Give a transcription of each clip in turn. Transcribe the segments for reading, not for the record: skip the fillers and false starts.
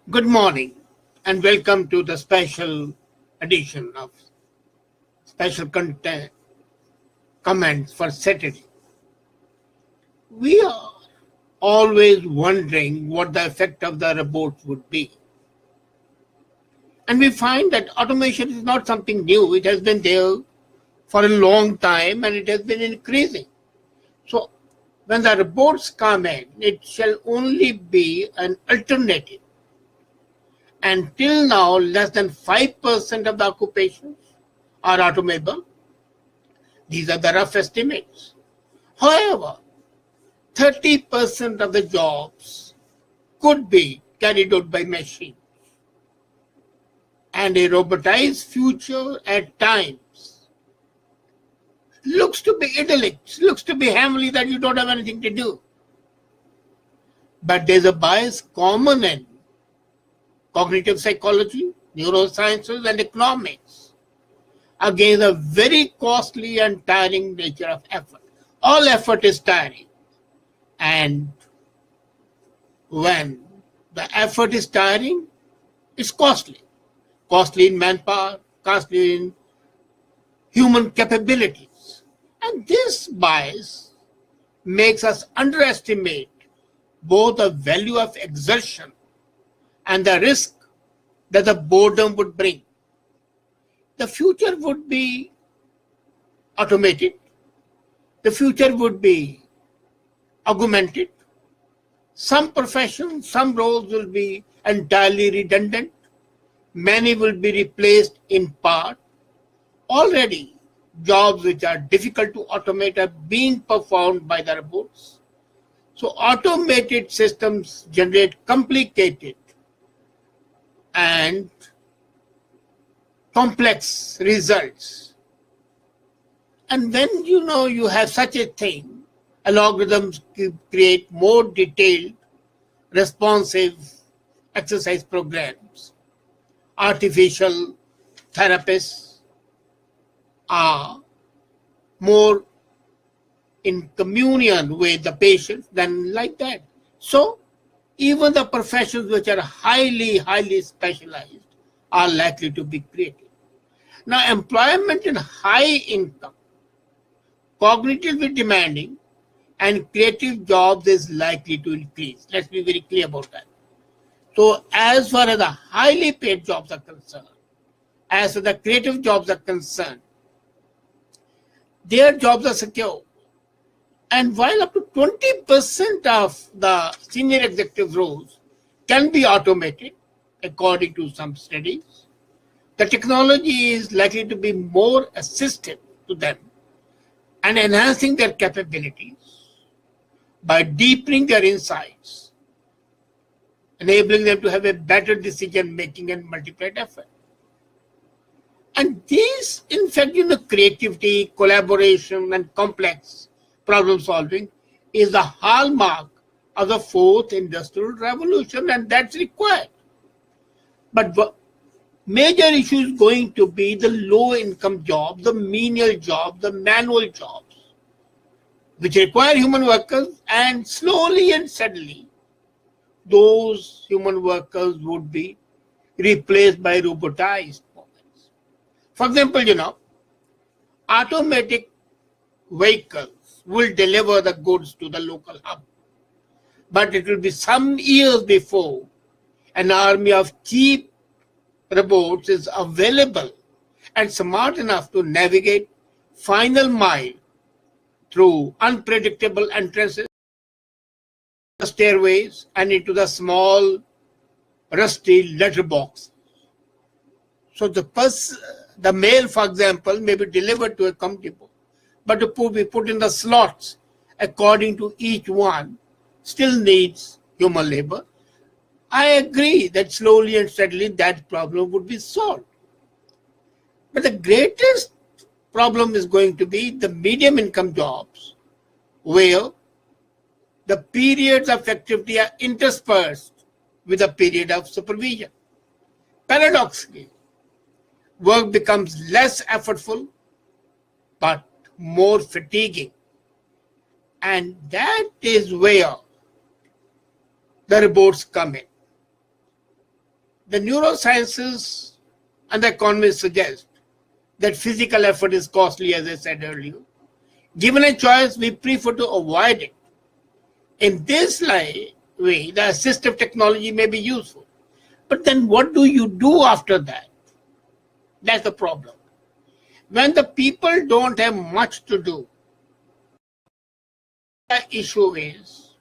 Good morning and welcome to the special edition of special content comments for Saturday. We are always wondering what the effect of the robots would be. And we find that automation is not something new. It has been there for a long time and it has been increasing. So when the robots come in, it shall only be an alternative. Until now, less than 5% of the occupations are automable. These are the rough estimates. However, 30% of the jobs could be carried out by machines. And a robotized future at times looks to be idyllic, looks to be heavenly that you don't have anything to do. But there's a bias common in cognitive psychology, neurosciences, and economics against a very costly and tiring nature of effort. All effort is tiring. And when the effort is tiring, it's costly. Costly in manpower, costly in human capabilities. And this bias makes us underestimate both the value of exertion and the risk that the boredom would bring. The future would be automated. The future would be augmented. Some professions, some roles will be entirely redundant. Many will be replaced in part. Already, jobs which are difficult to automate are being performed by the robots. So automated systems generate complicated and complex results. And when you have such a thing, algorithms create more detailed, responsive exercise programs. Artificial therapists are more in communion with the patient than like that. So even the professions which are highly specialized are likely to be created. Now, employment in high income, cognitively demanding, and creative jobs is likely to increase. Let's be very clear about that. So, as far as the highly paid jobs are concerned, as far as the creative jobs are concerned, their jobs are secure. And while up to 20% of the senior executive roles can be automated, according to some studies, the technology is likely to be more assistive to them and enhancing their capabilities by deepening their insights, enabling them to have a better decision making and multiplied effort. And these, in fact, creativity, collaboration, and complex problem solving is the hallmark of the fourth industrial revolution, and that's required. But the major issue is going to be the low income jobs, the menial jobs, the manual jobs, which require human workers, and slowly and steadily, those human workers would be replaced by robotized ones. For example, automatic vehicles will deliver the goods to the local hub. But it will be some years before an army of cheap robots is available and smart enough to navigate final mile through unpredictable entrances, stairways, and into the small rusty letterbox. So the mail, for example, may be delivered to a company, but to be put in the slots according to each one still needs human labor. I agree that slowly and steadily that problem would be solved. But the greatest problem is going to be the medium income jobs, where the periods of activity are interspersed with a period of supervision. Paradoxically, work becomes less effortful but more fatiguing. And that is where the robots come in. The neurosciences and the economists suggest that physical effort is costly, as I said earlier. Given a choice, we prefer to avoid it. In this way, the assistive technology may be useful. But then what do you do after that? That's the problem. When the people don't have much to do, the issue is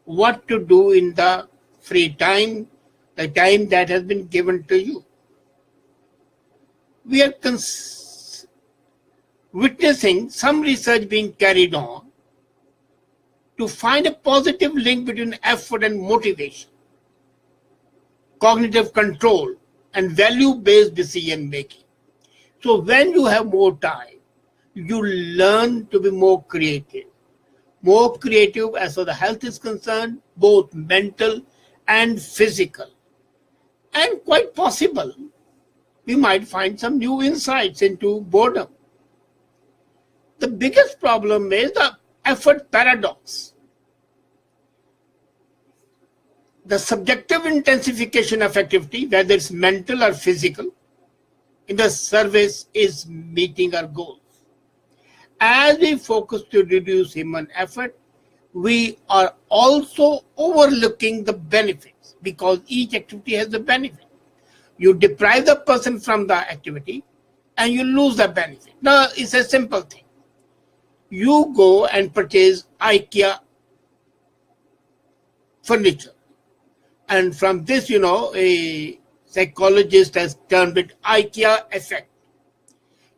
what to do in the free time, the time that has been given to you. We are witnessing some research being carried on to find a positive link between effort and motivation, cognitive control, and value-based decision making. So when you have more time, you learn to be more creative. More creative as far as the health is concerned, both mental and physical. And quite possible, we might find some new insights into boredom. The biggest problem is the effort paradox. The subjective intensification of activity, whether it's mental or physical, in the service is meeting our goals. As we focus to reduce human effort, we are also overlooking the benefits because each activity has a benefit. You deprive the person from the activity and you lose the benefit. Now, it's a simple thing. You go and purchase IKEA furniture. And from this, a psychologist has termed it IKEA effect.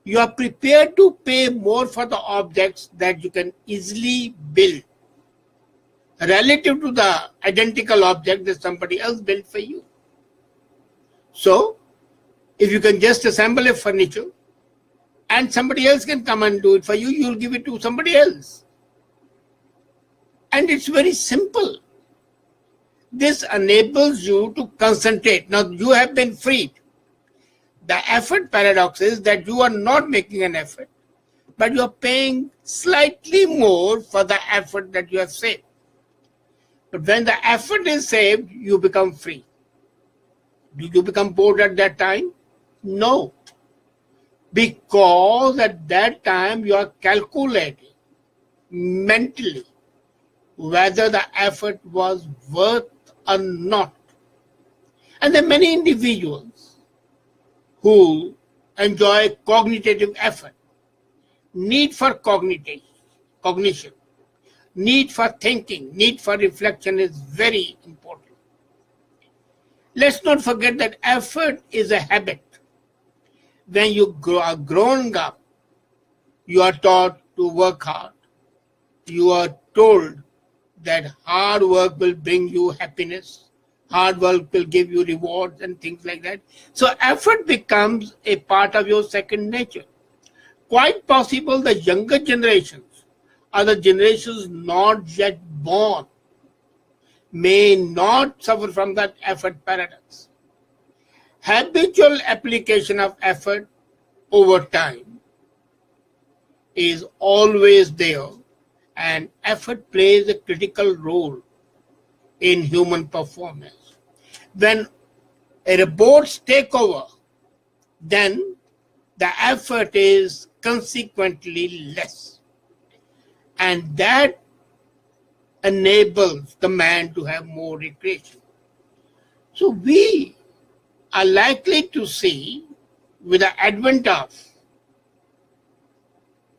You are prepared to pay more for the objects that you can easily build relative to the identical object that somebody else built for you. So, if you can just assemble a furniture and somebody else can come and do it for you, you'll give it to somebody else. And it's very simple. This enables you to concentrate. Now, you have been freed. The effort paradox is that you are not making an effort, but you are paying slightly more for the effort that you have saved. But when the effort is saved, you become free. Do you become bored at that time? No. Because at that time you are calculating mentally whether the effort was worth or not. And there are many individuals who enjoy cognitive effort, need for cognition, need for thinking, need for reflection is very important. Let's not forget that effort is a habit. When you are growing up, you are taught to work hard. You are told that hard work will bring you happiness. Hard work will give you rewards and things like that. So effort becomes a part of your second nature. Quite possible the younger generations or the generations not yet born may not suffer from that effort paradox. Habitual application of effort over time is always there, and effort plays a critical role in human performance. When robots take over, then the effort is consequently less. And that enables the man to have more recreation. So we are likely to see, with the advent of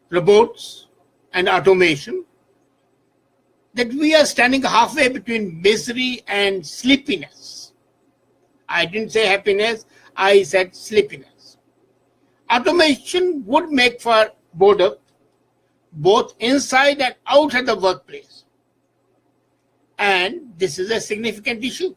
robots and automation, that we are standing halfway between misery and sleepiness. I didn't say happiness, I said sleepiness. Automation would make for boredom, both inside and outside the workplace. And this is a significant issue.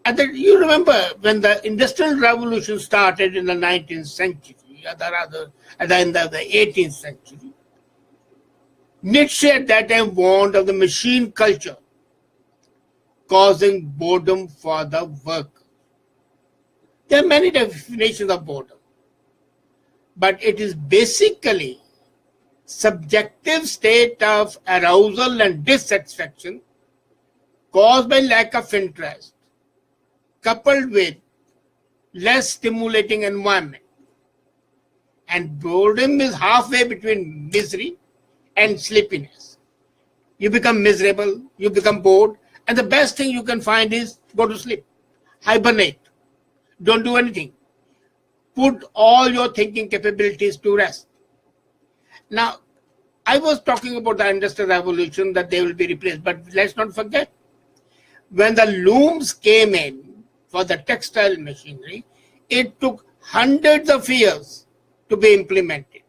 And then you remember when the Industrial Revolution started in the 19th century, or rather at the end of the 18th century, Nietzsche at that time warned of the machine culture causing boredom for the worker. There are many definitions of boredom, but it is basically subjective state of arousal and dissatisfaction caused by lack of interest coupled with less stimulating environment. And boredom is halfway between misery and sleepiness. You become miserable, you become bored, and the best thing you can find is go to sleep, hibernate, don't do anything. Put all your thinking capabilities to rest. Now, I was talking about the Industrial Revolution, that they will be replaced, but let's not forget, when the looms came in for the textile machinery, it took hundreds of years to be implemented.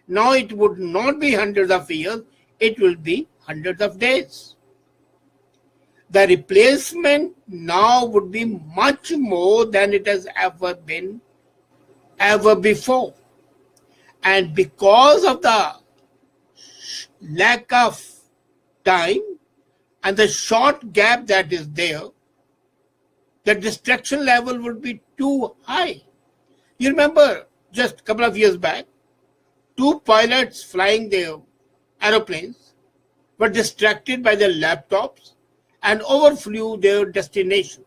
Now it would not be hundreds of years, it will be hundreds of days. The replacement now would be much more than it has ever been, ever before. And because of the lack of time and the short gap that is there, the distraction level would be too high. You remember just a couple of years back, two pilots flying their aeroplanes were distracted by their laptops and overflew their destination.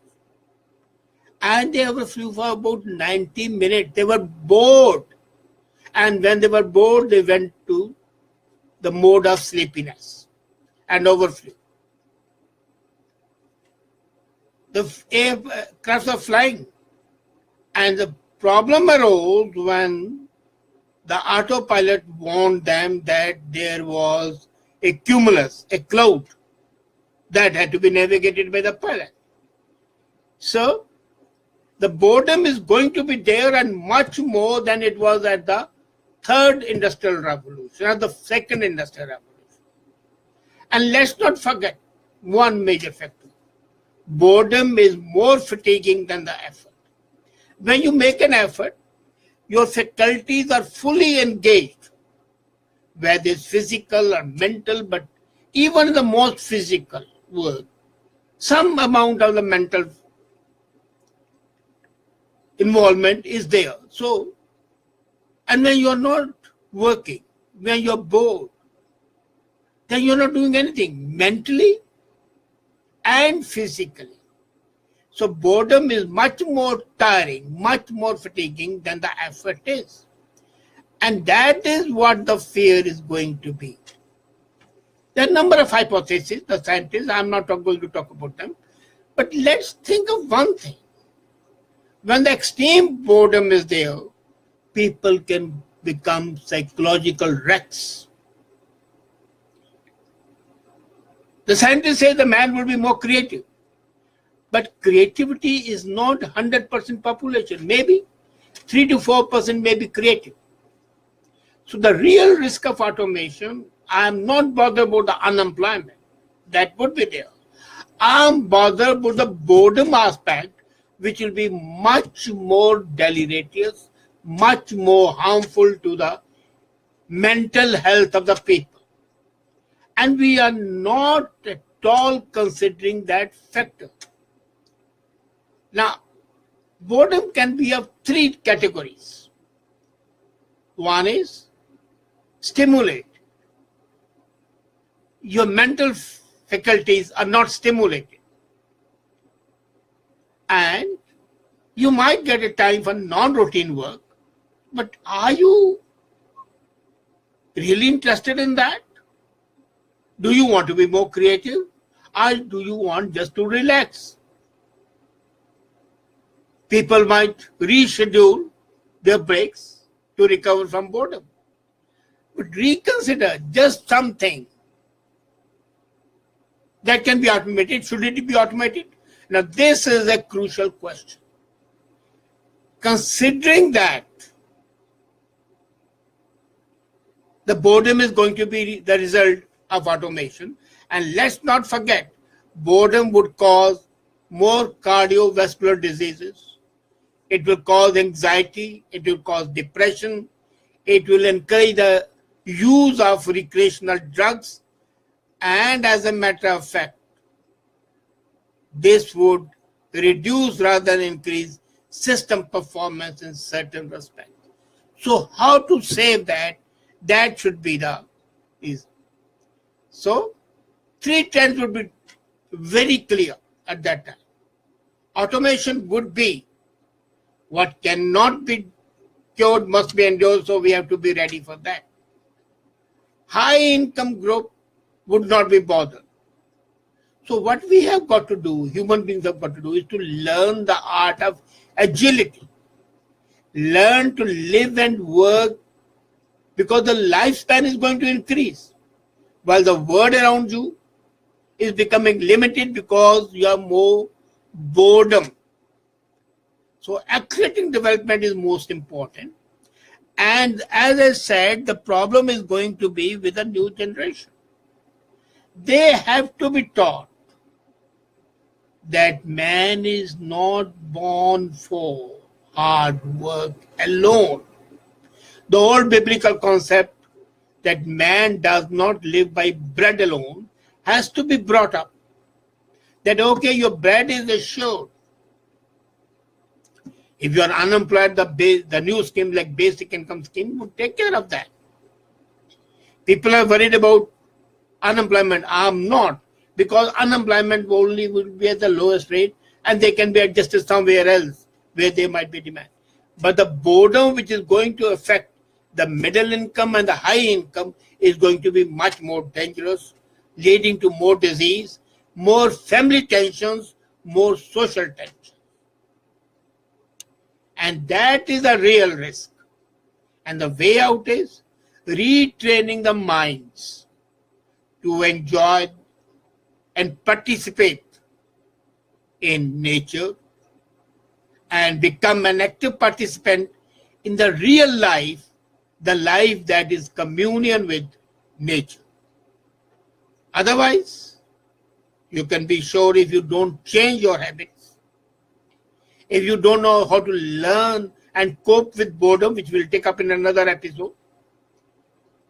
And they overflew for about 90 minutes. They were bored. And when they were bored, they went to the mode of sleepiness and overflew. The aircrafts are flying. And the problem arose when the autopilot warned them that there was a cumulus, a cloud, that had to be navigated by the pilot. So, the boredom is going to be there, and much more than it was at the third industrial revolution or the second industrial revolution. And let's not forget one major factor. Boredom is more fatiguing than the effort. When you make an effort, your faculties are fully engaged, whether it's physical or mental, but even the most physical work, some amount of the mental involvement is there. So, and when you're not working, when you're bored, then you're not doing anything mentally and physically. So boredom is much more tiring, much more fatiguing than the effort is. And that is what the fear is going to be. There are a number of hypotheses, the scientists, I'm not going to talk about them, but let's think of one thing. When the extreme boredom is there, people can become psychological wrecks. The scientists say the man will be more creative. But creativity is not 100% population. Maybe 3 to 4% may be creative. So the real risk of automation, I am not bothered about the unemployment. That would be there. I am bothered about the boredom aspect, which will be much more deleterious, much more harmful to the mental health of the people. And we are not at all considering that factor. Now, boredom can be of three categories. One is stimulate. Your mental faculties are not stimulated. And you might get a time for non-routine work, but are you really interested in that? Do you want to be more creative, or do you want just to relax? People might reschedule their breaks to recover from boredom. But reconsider just something that can be automated. Should it be automated? Now, this is a crucial question. Considering that the boredom is going to be the result of automation, and let's not forget, boredom would cause more cardiovascular diseases. It will cause anxiety, it will cause depression, it will encourage the use of recreational drugs, and as a matter of fact, this would reduce rather than increase system performance in certain respects. So how to save that? That should be the reason. So 3 trends would be very clear at that time. Automation would be what cannot be cured must be endured, so we have to be ready for that. High income group would not be bothered. So what we have got to do, human beings have got to do, is to learn the art of agility. Learn to live and work, because the lifespan is going to increase, while the world around you is becoming limited because you have more boredom. So accelerating development is most important. And as I said, the problem is going to be with the new generation. They have to be taught that man is not born for hard work alone. The old biblical concept that man does not live by bread alone has to be brought up. That, okay, your bread is assured. If you are unemployed, the new scheme like basic income scheme would take care of that. People are worried about unemployment. I'm not, because unemployment only will be at the lowest rate and they can be adjusted somewhere else where they might be demand. But the boredom which is going to affect the middle income and the high income is going to be much more dangerous, leading to more disease, more family tensions, more social tension. And that is a real risk. And the way out is retraining the minds to enjoy and participate in nature and become an active participant in the real life, the life that is communion with nature. Otherwise, you can be sure, if you don't change your habits, if you don't know how to learn and cope with boredom, which we'll take up in another episode,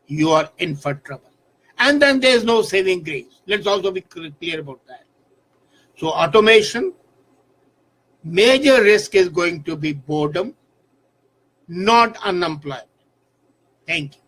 you are in for trouble. And then there is no saving grace. Let's also be clear about that. So automation, major risk is going to be boredom, not unemployment. Thank you.